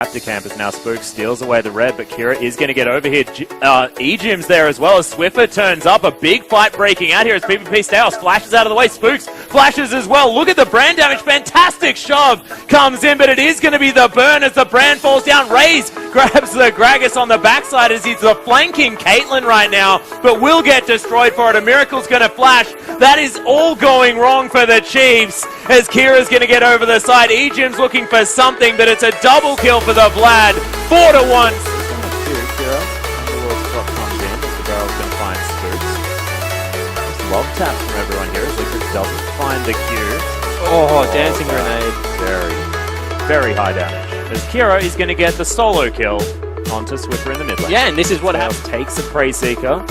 Raptor campus now. Spook steals away the red, but Kira is going to get over here. E-Jim's there as well as Swiffer turns up. A big fight breaking out here as PvP Styles flashes out of the way. Spooks flashes as well. Look at the brand damage. Fantastic shove comes in, but it is going to be the burn as the brand falls down. Raze grabs the Gragas on the backside as he's the flanking Caitlyn right now, but will get destroyed for it. A Miracle's going to flash. That is all going wrong for the Chiefs as Kira's going to get over the side. E-Jim's looking for something, but it's a double kill for the Vlad. 4-1. Kira. Underworld's clock comes in as the barrel's going to find Spooks. Just love taps from everyone here as Liquid doesn't find the Q. Oh, dancing grenade. Very high damage. As Kira is going to get the solo kill onto Swiffer in the mid lane. Yeah, and this is what happens. Takes the Prey Seeker.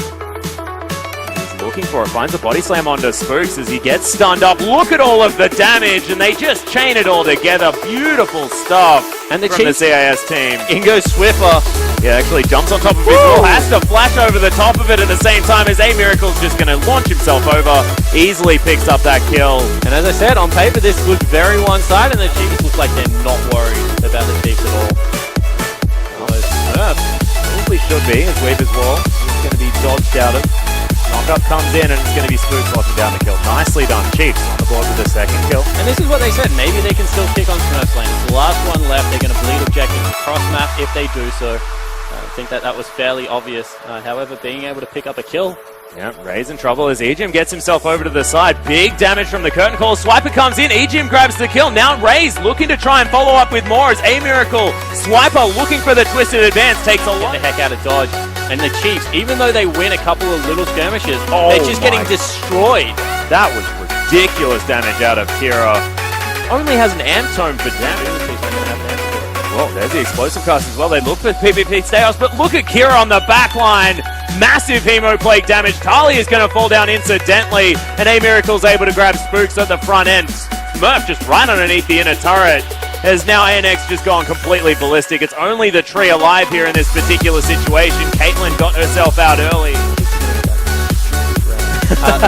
Looking for it, finds a body slam onto Spooks as he gets stunned up. Look at all of the damage, and they just chain it all together. Beautiful stuff and the from the CIS team. In goes Swiffer. Yeah, actually jumps on top of his wall, has to flash over the top of it at the same time as A-Miracle's just going to launch himself over. Easily picks up that kill. And as I said, on paper this looks very one-sided, and the Chiefs look like they're not worried about the Chiefs at all. Probably should be, as Weaver's wall is going to be dodged out of. Knockup comes in and it's going to be Spooks locking down the kill. Nicely done. Chiefs on the board with the second kill. And this is what they said. Maybe they can still kick on Smurf's lane. It's the last one left. They're going to bleed objectives across map if they do so. I think that was fairly obvious. However, being able to pick up a kill. Yeah, Ray's in trouble as E-Jim gets himself over to the side. Big damage from the curtain call. Swiper comes in. E-Jim grabs the kill. Now Ray's looking to try and follow up with more as A-Miracle. Swiper looking for the twisted advance. Takes a lot. Get the heck out of dodge. And the Chiefs, even though they win a couple of little skirmishes, they're just getting destroyed. That was ridiculous damage out of Kira. Only has an amp tome for damage. Well, there's the explosive cast as well. They look for PvP Styles, but look at Kira on the back line. Massive Hemoplague damage. Kali is going to fall down incidentally, and A-Miracle's able to grab Spooks at the front end. Smurf just right underneath the inner turret. Has now ANX just gone completely ballistic. It's only the tree alive here in this particular situation. Caitlyn got herself out early.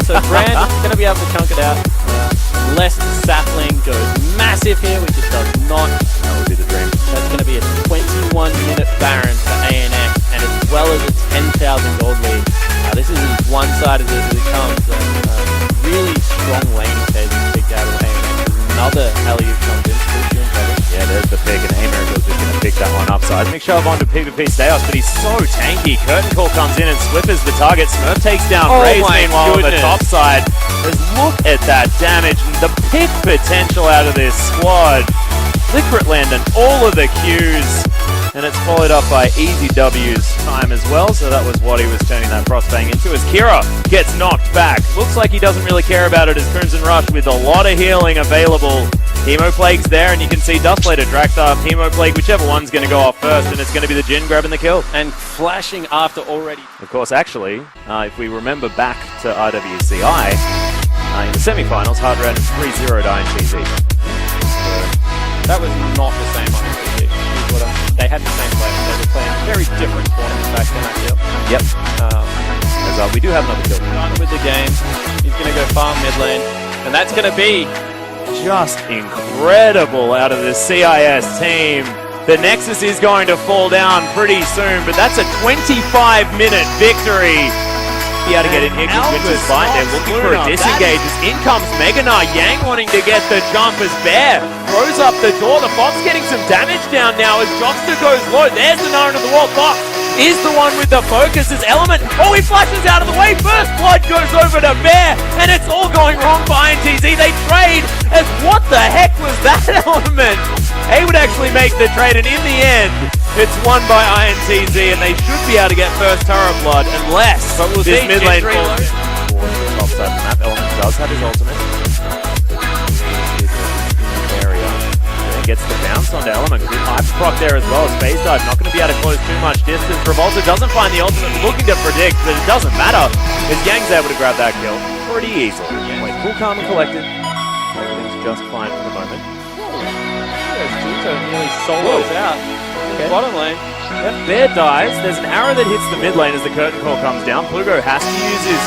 So Brand is going to be able to chunk it out. Unless Sapling goes massive here, which it does not. That would be the dream. That's going to be a 21-minute Baron for ANX, and as well as a 10,000 gold lead. This is as one-sided as it comes. Really strong lane phase picked out of ANX. Another alley-oop comes in. Yeah, there's the pick, and A-Miracle's just going to pick that one up. Seismic shove onto PvP Styles, but he's so tanky. Curtain call comes in and Swiffer's the target. Smurf takes down Raze, meanwhile on the top side. Just look at that damage and the pick potential out of this squad. Liquid land and all of the Qs, and it's followed up by Easy W's time as well, so that was what he was turning that Frostbang into as Kira gets knocked back. Looks like he doesn't really care about it as Crimson Rush with a lot of healing available. Hemoplague's there, and you can see Dustblade, Drakthar, Hemoplague, whichever one's going to go off first, and it's going to be the Jhin grabbing the kill. And flashing after already. Of course, actually, if we remember back to IWCI, in the semi-finals, Hard ran 3-0 to INTZ. That was not the same INTZ. They had the same players. They were playing very different tournaments back then, I feel. Yep. As we do have another kill. Done with the game. He's going to go farm mid lane, and that's going to be just incredible out of the CIS team. The Nexus is going to fall down pretty soon, but that's a 25-minute victory. He had to get in here because Winter's fine. They're looking for a disengage. In comes Meganar. Yang wanting to get the jump as Bear throws up the door. The Fox getting some damage down now as Jobster goes low. There's the Nine of the Wall. Fox is the one with the focus as Element. Oh, he flashes out of the way. First blood goes over to Bear, and it's all going wrong for INTZ. They trade as what the heck was that Element? They would actually make the trade, and in the end, it's won by INTZ, and they should be able to get first turret blood unless this mid lane falls. Top side of the map, Element does have his ultimate. Area. And gets the bounce onto Element. Good hyper proc there as well as Phase Dive. Not going to be able to close too much distance. Revolta doesn't find the ultimate, looking to predict, but it doesn't matter as Yang's able to grab that kill pretty easily. Anyway, cool, calm, and collected. Everything's just fine for the moment. Junto nearly solos out. Okay. Bottom lane. Yep, Bear dies. There's an arrow that hits the mid lane as the curtain call comes down. Plugo has to use his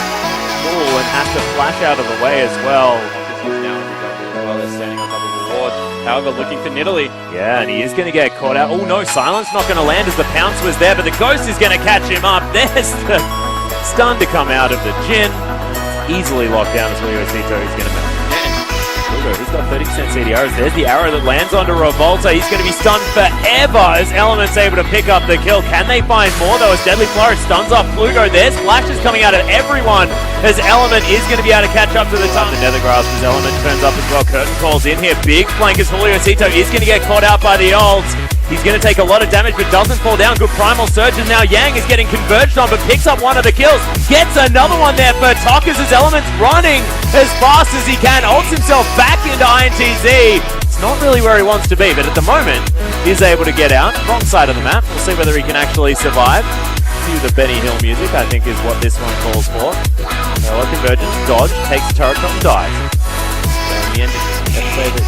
pull and has to flash out of the way as well. Just now as well as standing on top of the ward. However, looking for Nidalee. Yeah, and he is going to get caught out. Oh no, silence not going to land as the pounce was there, but the ghost is going to catch him up. There's the stun to come out of the Jin. Easily locked down as Julio Cito is going to make. He's got 30% CDRs. There's the arrow that lands onto Revolta. He's going to be stunned forever as Element's able to pick up the kill. Can they find more though as Deadly Flourish stuns off Plugo? There's flashes coming out of everyone as Element is going to be able to catch up to the top. The Nethergrass as Element turns up as well. Curtain calls in here. Big flank as Julio Cito is going to get caught out by the ults. He's going to take a lot of damage, but doesn't fall down. Good primal surge, and now Yang is getting converged on, but picks up one of the kills. Gets another one there for Tokas as Element's running as fast as he can. Ults himself back into INTZ. It's not really where he wants to be, but at the moment, he's able to get out. Wrong side of the map. We'll see whether he can actually survive. Cue the Benny Hill music, I think is what this one calls for. Hello, convergence, dodge, takes turret shot and dies. So in the end, let's say that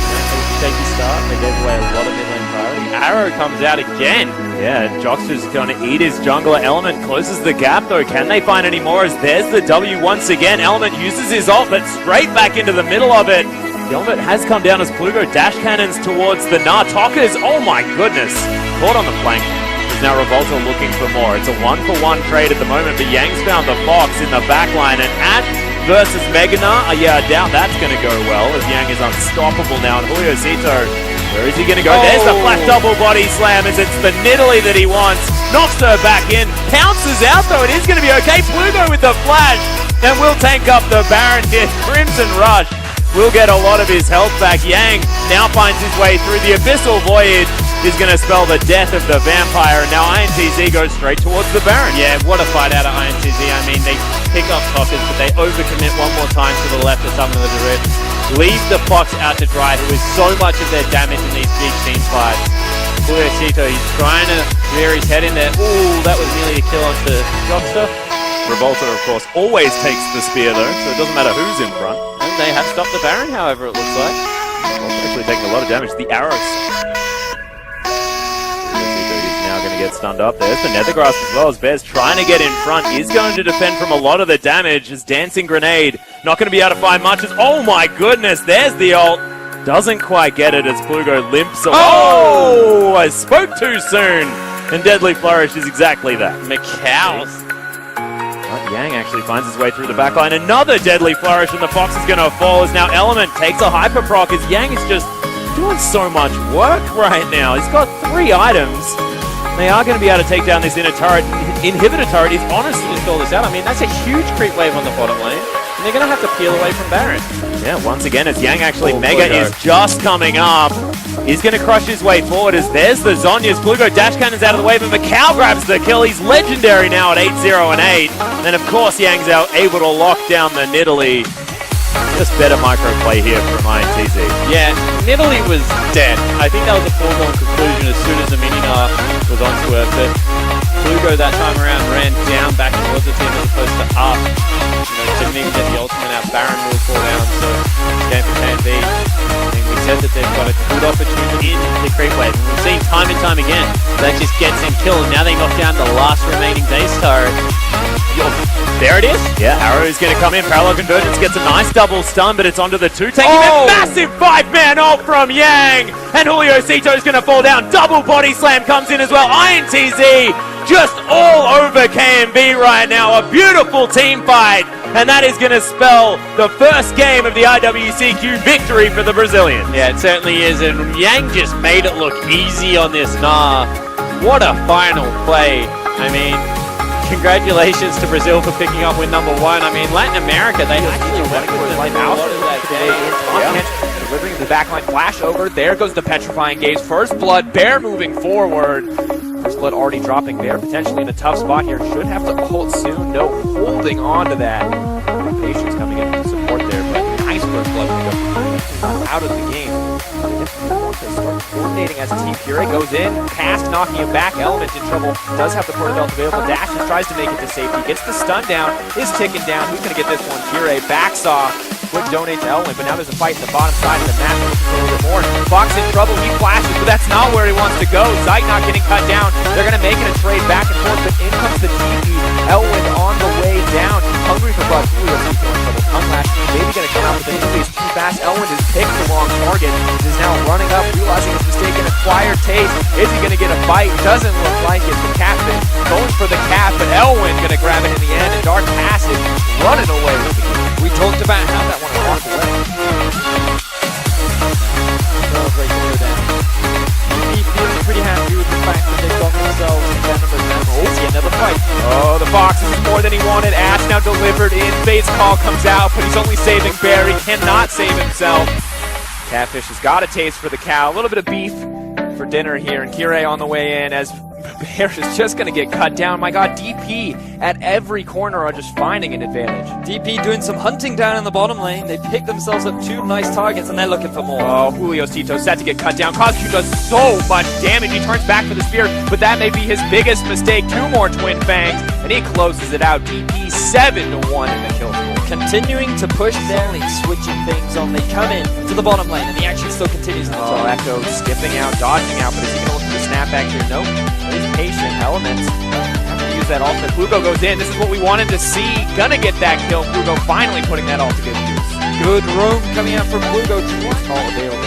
shaky start, they gave away a lot of mid-lane priority. Arrow comes out again. Yeah, Jockster's going to eat his jungler. Element closes the gap though. Can they find any more as there's the W once again. Element uses his ult, but straight back into the middle of it. The ultimate has come down as Plugo dash cannons towards the Nah. Tokas, oh my goodness, caught on the flank. There's now Revolta looking for more. It's a 1-for-1 trade at the moment, but Yang's found the Fox in the backline, and Ash versus Meganar, yeah, I doubt that's going to go well as Yang is unstoppable now. And Julio Cito, where is he going to go? There's the flat double body slam as it's the Nidalee that he wants. Knocks her back in, pounces out though. It is going to be okay. Plugo with the flash, and will tank up the Baron here. Crimson Rush will get a lot of his health back. Yang now finds his way through the Abyssal Voyage. Is going to spell the death of the Vampire, and now INTZ goes straight towards the Baron. Yeah, what a fight out of INTZ. I mean, they pick up Tokas, but they overcommit one more time to the left of some of the Rift. Leave the Fox out to dry, who is so much of their damage in these big team fights. Julio Cito, he's trying to rear his head in there. Ooh, that was nearly a kill onto Jockster. Revolta, of course, always takes the spear though, so it doesn't matter who's in front. And they have stopped the Baron, however, it looks like. Actually taking a lot of damage. The arrows. Get stunned up. There's the Nethergrass as well as Bears trying to get in front. Is going to defend from a lot of the damage. His Dancing Grenade not going to be able to find much. Oh my goodness, there's the ult. Doesn't quite get it as Plugo limps. Oh, I spoke too soon. And Deadly Flourish is exactly that. McCows. Yang actually finds his way through the backline. Another Deadly Flourish and the Fox is going to fall as now Element takes a Hyper Proc as Yang is just doing so much work right now. He's got 3 items. They are going to be able to take down this inner turret. Inhibitor turret is honestly to call this out. I mean, that's a huge creep wave on the bottom lane. And they're going to have to peel away from Baron. Yeah, once again, as Yang actually, Mega is just coming up. He's going to crush his way forward as there's the Zhonya's. Plugo dash cannons out of the way, but Macau grabs the kill. He's legendary now at 8-0 and 8. And of course, Yang's able to lock down the Nidalee. Just better micro play here from INTZ. Yeah, Nidalee was dead. I think that was a foregone conclusion as soon as the Mininar was onto her, but Plugo that time around ran down back towards the team as opposed to up. Didn't even get the ultimate out. Baron will fall down, so game for KNB. I mean, we said that they've got a good opportunity in the creep wave. We've seen time and time again that just gets them killed, and now they knock down the last remaining base turret. There it is. Yeah, Arrow is going to come in. Parallel Convergence gets a nice double stun, but it's onto the 2. Taking a massive 5-man ult from Yang. And Julio Cito is going to fall down. Double body slam comes in as well. INTZ just all over KNB right now. A beautiful team fight. And that is going to spell the first game of the IWCQ victory for the Brazilians. Yeah, it certainly is. And Yang just made it look easy on this Nah. What a final play. I mean, congratulations to Brazil for picking up win number 1. I mean, Latin America, they actually went for his life out that day. Delivering the backline flash over. There goes the Petrifying Gaze. First Blood, Bear moving forward. First Blood already dropping Bear, potentially in a tough spot here. Should have to ult soon. No, holding on to that. Patience coming in to support there, but nice First Blood out of the game. Start coordinating as Team Puree goes in, past knocking him back. Element in trouble, does have the Porta Belt available. Dashes, tries to make it to safety, gets the stun down, is ticking down. Who's going to get this one? Puree backs off, quick donate to Element, but now there's a fight in the bottom side of the map. Looking for a little bit more. Fox in trouble, he flashes, but that's not where he wants to go. Zyte not getting cut down. They're going to make it a trade back and forth, but in comes the TP. Elwind on the way down. He's hungry for bucks. Ooh, that's in trouble. tongue lash. Maybe going to come out with the nucleus too fast. Elwin has picked the wrong target. Is now running up, realizing his mistake, an acquired taste. Is he going to get a bite? Doesn't look like it. The catfish going for the cat, but Elwin going to grab it in the end, and Dark Passage running away with the game. We talked about how that one walked away. He feels pretty happy with the fact that they've got themselves another fight. Oh, the Fox is more than he wanted. Ash now delivered in. Fate's call comes out, but he's only saving Bear. He cannot save himself. Catfish has got a taste for the cow. A little bit of beef for dinner here, and Kire on the way in as Bear is just going to get cut down. My God, DP at every corner are just finding an advantage. DP doing some hunting down in the bottom lane. They pick themselves up 2 nice targets, and they're looking for more. Oh, Julio Tito set to get cut down. Coscu does so much damage. He turns back for the spear, but that may be his biggest mistake. 2 more Twin Fangs, and he closes it out. DP 7-1 in the kill score. Continuing to push their lane, switching things on. They come in to the bottom lane, and the action still continues in the top. Echo skipping out, dodging out, but is he going to look for the snapback here? Nope. He's patient. Elements have to use that ultimate. Fugo goes in. This is what we wanted to see. Gonna get that kill. Fugo finally putting that all to good use. Good roam coming out from Fugo. All available.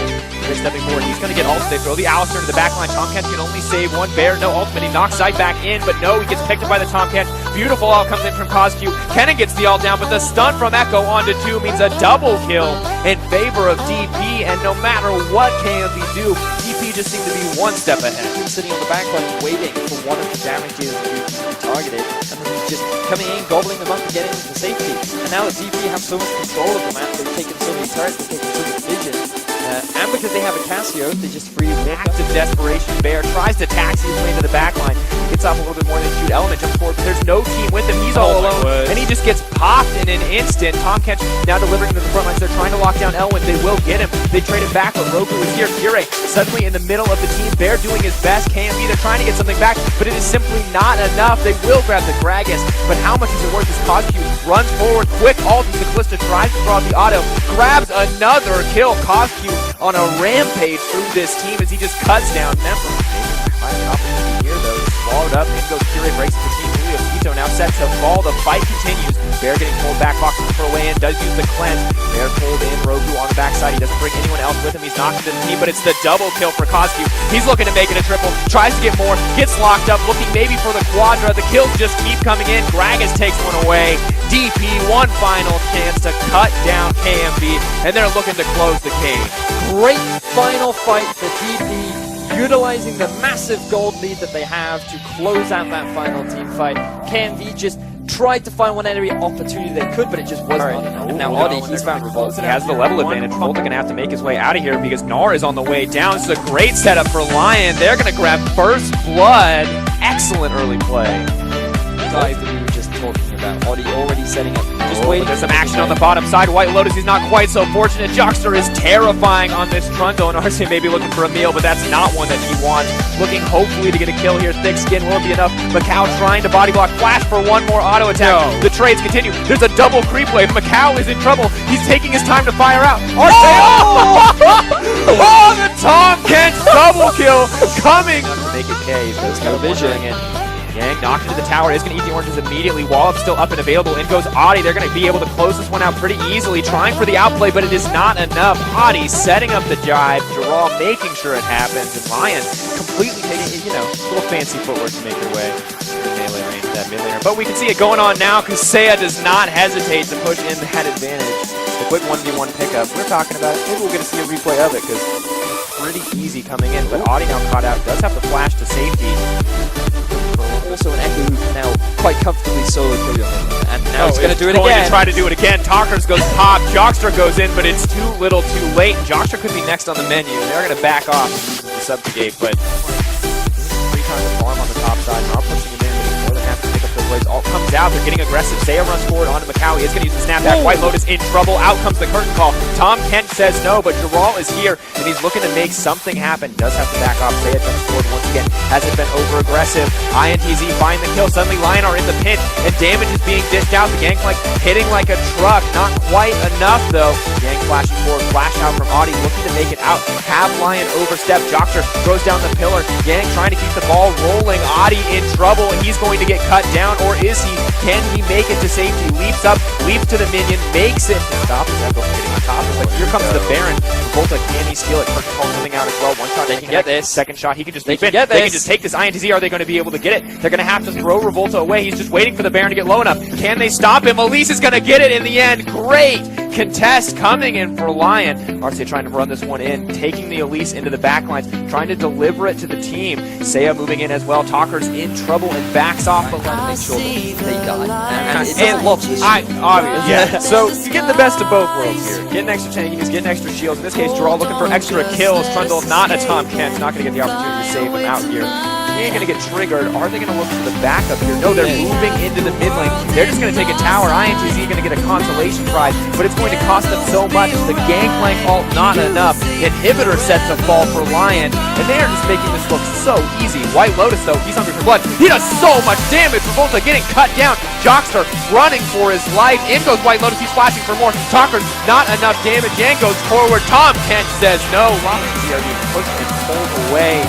They're stepping forward. He's going to get ultimate. They throw the Alistair to the back line. Tomcat can only save 1. Bear, no ultimate. He knocks Sight back in, but no, he gets picked up by the Tomcat. Beautiful ult comes in from Coscu. Kennen gets the ult down, but the stun from Echo onto 2 means a double kill in favor of DP, and no matter what KMB do, DP just seemed to be 1 step ahead. Sitting on the back line waiting for one of the damage dealers to be targeted, and then he's just coming in, gobbling them up and getting into safety. And now that DP have so much control of the map, they've taken so many turrets, they've taken so much vision. And because they have a Casio, they just free Act of desperation. Bear tries to taxi his way to the back line. Gets off a little bit more than shoot. Element jumps forward, but there's no team with him. He's all alone, and he just gets popped in an instant. Tomcat now delivering to the front lines. They're trying to lock down Elwin. They will get him. They trade him back, but Roku is here. Kire suddenly in the middle of the team. Bear doing his best. KMB, they're trying to get something back, but it is simply not enough. They will grab the Gragas, but how much is it worth? As Coscu runs forward, quick ult into the Callista, tries to throw out the auto, grabs another kill. Coscu on a rampage through this team as he just cuts down Member. Finding an opportunity here though, swallowed up. In goes Kire, breaks the team. Julio Tito now set to fall. The fight continues. Bear getting pulled back, Fox looking for a way in, does use the cleanse. Bear pulled in, Roku on the backside. He doesn't bring anyone else with him. He's knocked into the team, but it's the double kill for Coscu. He's looking to make it a triple, tries to get more, gets locked up, looking maybe for the quadra. The kills just keep coming in. Gragas takes one away. DP, 1 final chance to cut down KMB, and they're looking to close the game. Great final fight for DP, utilizing the massive gold lead that they have to close out that final team fight. KMV just tried to find one every opportunity they could, but it just wasn't on enough. And now Audi, he's found Revolt. He has the level advantage. Volta going to have to make his way out of here because Gnar is on the way down. This is a great setup for Lion. They're going to grab first blood. Excellent early play. Guys that we were just talking about. Audi already setting up. Just waiting. There's some action on the bottom side. White Lotus, he's not quite so fortunate. Jockster is terrifying on this Trundle, and Arsene may be looking for a meal, but that's not one that he wants. Looking hopefully to get a kill here. Thick skin will be enough. Macau trying to body block. Flash for 1 more auto attack. No. The trades continue. There's a double creep wave. Macau is in trouble. He's taking his time to fire out. Oh, the Tomcat double kill coming. Make it K. There's no vision. Yang knocked into the tower, is going to eat the oranges immediately. Wallop's still up and available. In goes Audi. They're going to be able to close this one out pretty easily. Trying for the outplay, but it is not enough. Audi setting up the jive. Jaraw making sure it happens. And Lion completely taking, a little fancy footwork to make their way to the melee range, that mid laner. But we can see it going on now because Seiya does not hesitate to push in that advantage. The quick 1v1 pickup. We're talking about it. Maybe we'll get to see a replay of it because it's pretty easy coming in. But Audi now caught out. Does have to flash to safety. Also an Echo who can now quite comfortably solo kill your him. And now he's going to do it again. To try to do it again. Talkers goes pop. Jockster goes in, but it's too little too late. Jockster could be next on the menu. They're going to back off and use the subjugate, but 3 times the farm on the top side. Not pushing him in, but he's more than happy to pick up the blades. All comes out. They're getting aggressive. Seiya runs forward onto Macau. He is going to use the snapback. White Lotus in trouble. Out comes the curtain call. Tom Kent says no, but Jaraw is here, and he's looking to make something happen. Does have to back off. Seiya jumps forward once again. Hasn't been over-aggressive. INTZ find the kill. Suddenly Lion are in the pinch, and damage is being dished out. The Gangplank hitting like a truck. Not quite enough, though. Gang flashing forward. Flash out from Audi, looking to make it out. Have Lion overstep. Jockster throws down the pillar. Gang trying to keep the ball rolling. Audi in trouble, and he's going to get cut down, or is he? Can he make it to safety? Leaps up, leaps to the minion, makes it. Stop is Echo getting on top of it. Here comes the Baron. Revolta, can he steal it? Curtain Call coming out as well. One shot, they can get this. Second shot, he can just leap in. They can just take this INTZ. Are they going to be able to get it? They're going to have to throw Revolta away. He's just waiting for the Baron to get low enough. Can they stop him? Elise is going to get it in the end. Great contest coming in for Lion. Arce trying to run this one in, taking the Elise into the backlines, trying to deliver it to the team. Seiya moving in as well. Talker's in trouble and backs off, but want to make sure that they die. And obviously, yeah. So you're getting the best of both worlds here. Getting extra tankiness, getting extra shields. In this case, Droll looking for extra kills. Trundle, not a Tom Kent, not going to get the opportunity to save him out here. He ain't going to get triggered. Are they going to look for the backup here? No, they're moving into the mid lane. They're just going to take a tower. INTZ going to get a consolation prize, but it's going to cost them so much. The gangplank ult, not enough. Inhibitor set to fall for Lion, and they are just making this look so easy. White Lotus, though, he's hungry for blood. He does so much damage. Revolta getting cut down. Jockster running for his life. In goes White Lotus. He's flashing for more. Talker, not enough damage. Yan goes forward. Tom Kent says no. Lions are being pushed and pulled away.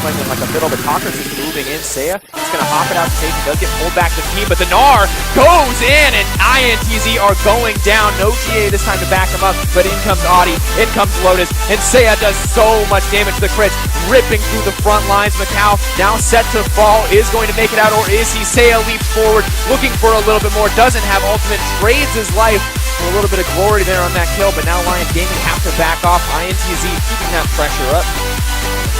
Playing them like a fiddle, but Talker's just moving in. Seiya is going to hop it out to safety. Does get pulled back to the team, but the Gnar goes in, and INTZ are going down. No GA this time to back him up, but in comes Audi, in comes Lotus, and Seiya does so much damage to the crits, ripping through the front lines. Macau now set to fall, is going to make it out, or is he? Seiya leaps forward, looking for a little bit more, doesn't have ultimate, trades his life for a little bit of glory there on that kill, but now Lion Gaming have to back off. INTZ keeping that pressure up.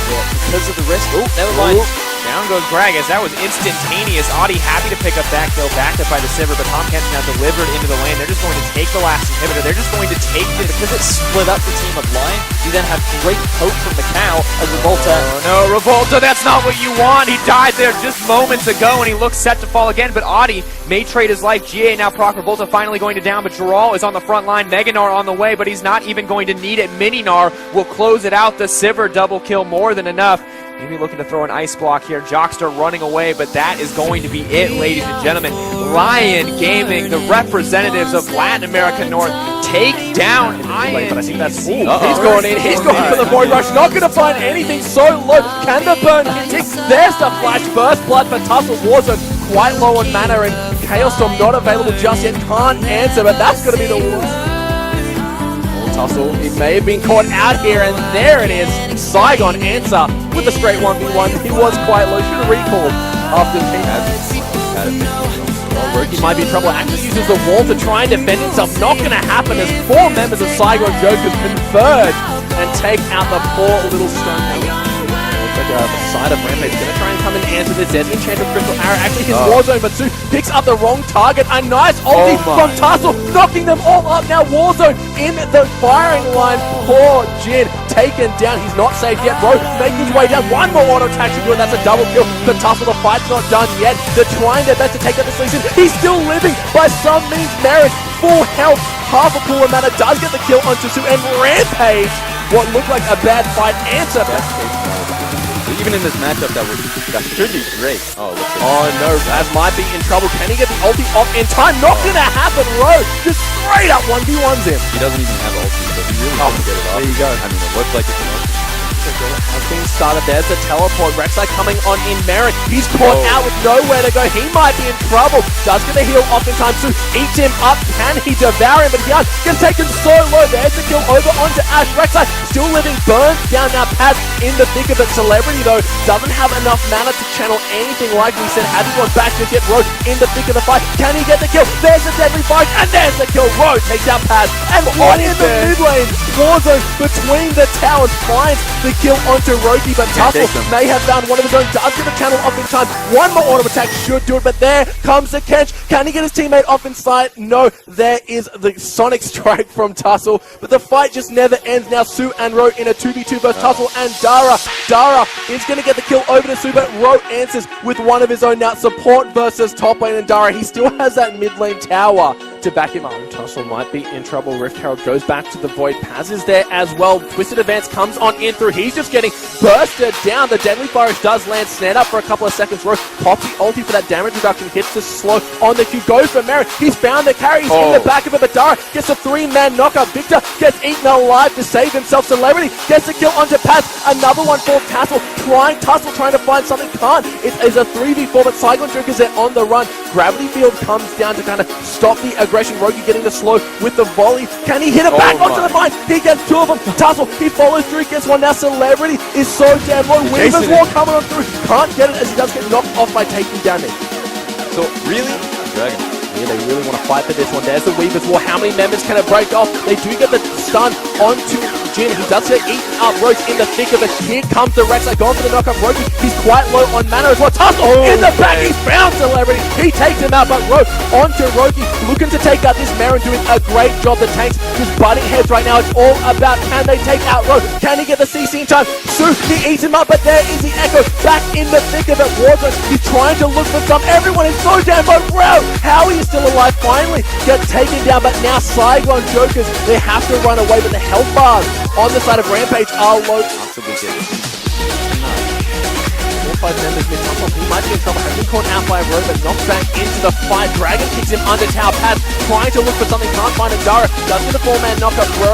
Yeah, because of the risk. Oh, never mind. Down goes Gragas. That was instantaneous. Audi happy to pick up that kill, backed up by the Sivir, but Tom Kent's now delivered into the lane. They're just going to take the last inhibitor. They're just going to take it. Because it split up the team of Lion, you then have great hope from Macau as Revolta. Oh no, Revolta, that's not what you want. He died there just moments ago, and he looks set to fall again, but Audi may trade his life. GA now proc. Revolta finally going to down, but Droll is on the front line. Mega Gnar on the way, but he's not even going to need it. Mini Gnar will close it out. The Sivir double kill, more than enough. Maybe looking to throw an ice block here. Jockster running away, but that is going to be it, ladies and gentlemen. Lion Gaming, the representatives of Latin America North, take down INTZ. But I think that's he's going in. He's going for the Void Rush. Not going to find anything so low. Can the burn hit? There's the flash. First blood for Tussle. Warzone quite low on mana, and Chaos Storm not available just yet. Can't answer, but that's going to be the worst. Tussle, it may have been caught out here, and there it is. Saigon answer with a straight 1v1. He was quite low. Should have recalled after the Rookie might be in trouble. Actually uses the wall to try and defend himself. Not going to happen as 4 members of Saigon Jokers converge and take out the poor little stone. The side of Rampage is going to try and come and answer this. There's Enchanted Crystal Arrow. Actually, his Warzone, but Sue picks up the wrong target. A nice ulti from Tussle, knocking them all up. Now Warzone in the firing line. Poor Jin taken down. He's not safe yet. Bro making his way down. One more auto attack to do it. That's a double kill for Tussle. The fight's not done yet. They're trying their best to take out the solution. He's still living by some means merit. Full health. Half a pool of mana does get the kill onto Sue, and Rampage, what looked like a bad fight, answer. Even in this matchup, that should be great. Oh no, Raz might be in trouble. Can he get the ulti off in time? Not gonna happen, Ro. Just straight up 1v1s him. He doesn't even have ulti, so he really doesn't get it off. There you go. I mean, it looks like it's an ulti. Has been started. There's the teleport. Rek'Sai coming on in merit. He's caught out with nowhere to go. He might be in trouble. Does get the heal off in time. So eats him up. Can he devour him? But he gets taken so low. There's the kill over onto Ash. Rek'Sai still living. Burns down now. Paz in the thick of it. Celebrity though doesn't have enough mana to channel anything like we said. Hasn't gone back to get Ro in the thick of the fight. Can he get the kill? There's the deadly fight. And there's the kill. Ro takes out Paz. And on in the mid lane. Warzone between the towers finds the kill onto Roki, but Tussle may have found one of his own. Does get the channel off in time. One more auto attack should do it, but there comes the Kench. Can he get his teammate off in sight? No, there is the Sonic Strike from Tussle, but the fight just never ends. Now Sue and Ro in a 2v2 versus Tussle and Dara. Dara is going to get the kill over to Sue, but Ro answers with one of his own. Now support versus top lane, and Dara, he still has that mid lane tower to back him up. Tussle might be in trouble. Rift Herald goes back to the Void. Paz is there as well. Twisted Advance comes on in through. He's just getting bursted down. The Deadly Flourish does land. Stand up for a couple of seconds. Ro pops the ulti for that damage reduction. Hits the slow on the Q. Goes for Merit. He's found the carry. He's in the back of it. But Dara gets a 3-man knockup. Victor gets eaten alive to save himself. Celebrity gets the kill onto Paz. Another one for Tussle. Tussle trying to find something. Can't. It is a 3v4, but Cyclone Drinkers are on the run. gravity field comes down to kind of stop the aggression. Rogi getting the slow with the volley. Can he hit it back onto the mine? He gets two of them. Tussle, he follows through, gets one. Now Celebrity is so damn low. Weaver's Wall coming on through. Can't get it as he does get knocked off by taking damage. So, really? Dragon. Yeah, they really want to fight for this one. There's the Weaver's Wall. How many members can it break off? They do get the stun onto Jin. He does get eaten up. Roach in the thick of it. Here comes the Rek'Sai. Going for the knockup. Rogi, he's quite low on mana as well. Tussle in the back. He found Celebrity. He takes him out, but Roach onto Rogi. Looking to take out this Marin, doing a great job. The tanks just butting heads right now. It's all about can they take out Roach? Can he get the CC in time? Su, he eats him up, but there is the Echo back in the thick of it. Warzone, he's trying to look for some. Everyone is so damn low. Wow, how he is still alive. Finally get taken down, but now Saigon Jokers, they have to run away, but the health bars on the side of Rampage are low. Possibly get it. 4 5 members mid top. He might be in trouble. Has been caught out by a row, but knocks back into the fight. Dragon kicks him under tower. Paz trying to look for something, can't find it. Dara does get a 4-man knockup. Row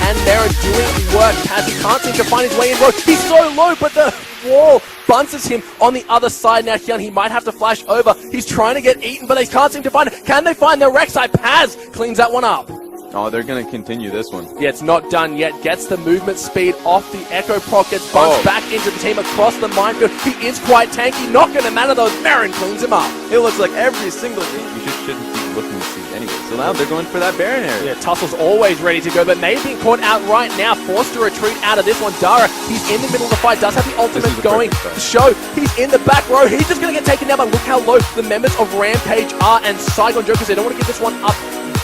and Mara doing work. Paz can't seem to find his way in. Row, he's so low, but the wall bounces him on the other side. Now Hyun, he might have to flash over. He's trying to get eaten, but they can't seem to find it. Can they find the Rek'Sai? Paz cleans that one up. Oh, they're going to continue this one. Yeah, it's not done yet. Gets the movement speed off the Echo Proc. Gets bunched back into the team across the minefield. He is quite tanky. Not going to matter though. Marin cleans him up. It looks like every single thing you just shouldn't be looking to see anyway. So now they're going for that Baron area. Yeah, Tussle's always ready to go, but maybe being caught out right now. Forced to retreat out of this one. Dara, he's in the middle of the fight. Does have the ultimate going to show. He's in the back row. He's just going to get taken down, but look how low the members of Rampage are. And Saigon Jokers, they don't want to give this one up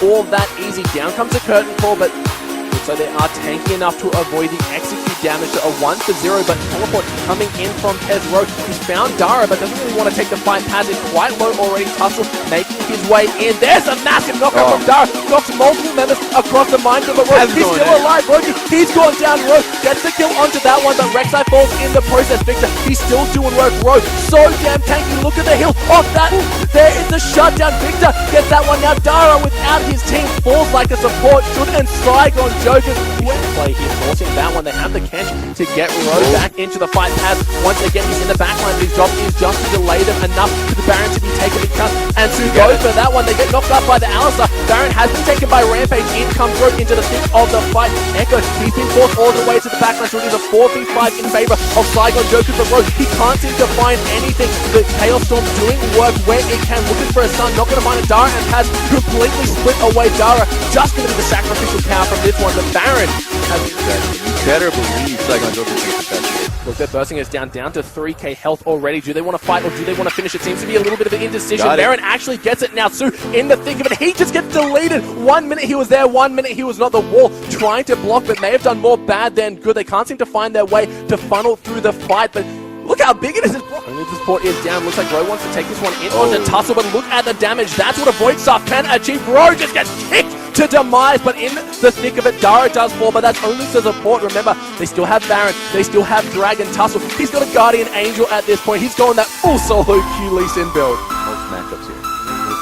all that easy. Down comes the curtain call, but so they are tanky enough to avoid the execute damage to a 1-0, but teleport coming in from Pez Road. He's found Dara, but doesn't really want to take the fight. Paz is quite low already. Tussle making his way in. There's a massive knockup from Dara. Knocks multiple members across the minefield, but Road, he's still alive. Road, he's gone down. Road gets the kill onto that one, but Rek'Sai falls in the process. Victor, he's still doing work. Road, so damn tanky. Look at the hill off that. There is the shutdown. Victor gets that one. Now Dara, without his team, falls like a support should, and Saigon Jokers play here, forcing that one. They have the catch to get Rowe back into the fight. Paz, once again, he's in the backline, but his job is just to delay them enough for the Baron to be taken in cut. And to go for that one, they get knocked up by the Alistar. Baron has been taken by Rampage. In comes Rowe into the thick of the fight. Echo, he's been forced all the way to the backline, so it is a 4v5 in favor of Saigon Jokers. But Rowe, he can't seem to find anything. The Chaos Storm doing work where it can, looking for a stun, not going to find it. Dara and Paz completely split away. Dara just going to be the sacrificial cow from this one. The Baron has you better believe Saigon Joker thinks that. Look, they're bursting us down to 3k health already. Do they want to fight or do they want to finish? It seems to be a little bit of an indecision. Baron actually gets it now. Su in the thick of it. He just gets deleted. 1 minute he was there, 1 minute he was not. The wall trying to block, but may have done more bad than good. They can't seem to find their way to funnel through the fight, but look how big it is. Only the support is down. Looks like Rowe wants to take this one in onto Tussle, but look at the damage. That's what a Void Staff can achieve. Rowe just gets kicked to demise, but in the thick of it, Dara does fall, but that's only to support. Remember, they still have Baron, they still have Dragon. Tussle, he's got a Guardian Angel at this point. He's going that full solo Q Lee Sin build. Most matchups here.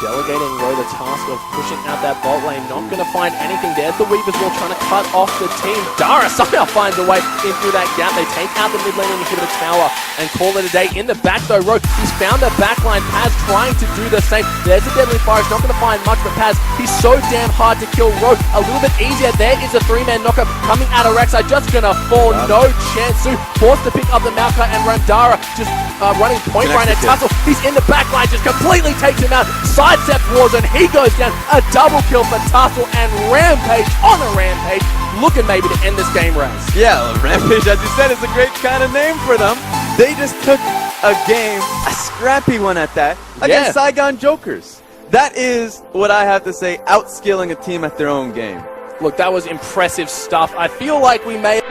Delegating Rowe the task of pushing out that bot lane, not going to find anything. There's the Weaver's Wall trying to cut off the team. Dara somehow finds a way in through that gap. They take out the mid lane inhibitor tower and call it a day. In the back though, Rowe, he's found the backline. Paz trying to do the same. There's a Deadly Fire. It's not going to find much, but Paz, he's so damn hard to kill. Rowe a little bit easier. There is a 3-man knockup coming out of Rek'Sai. Just going to fall. No chance. Su forced to pick up the Maokai and run. Dara just running point right now. Tussle, he's in the backline, just completely takes him out. Sidestep Warzone, he goes down. A double kill for Tussle, and Rampage on a rampage, looking maybe to end this game race. Yeah, Rampage, as you said, is a great kind of name for them. They just took a game, a scrappy one at that, against Saigon Jokers. That is what I have to say, outskilling a team at their own game. Look, that was impressive stuff. I feel like we may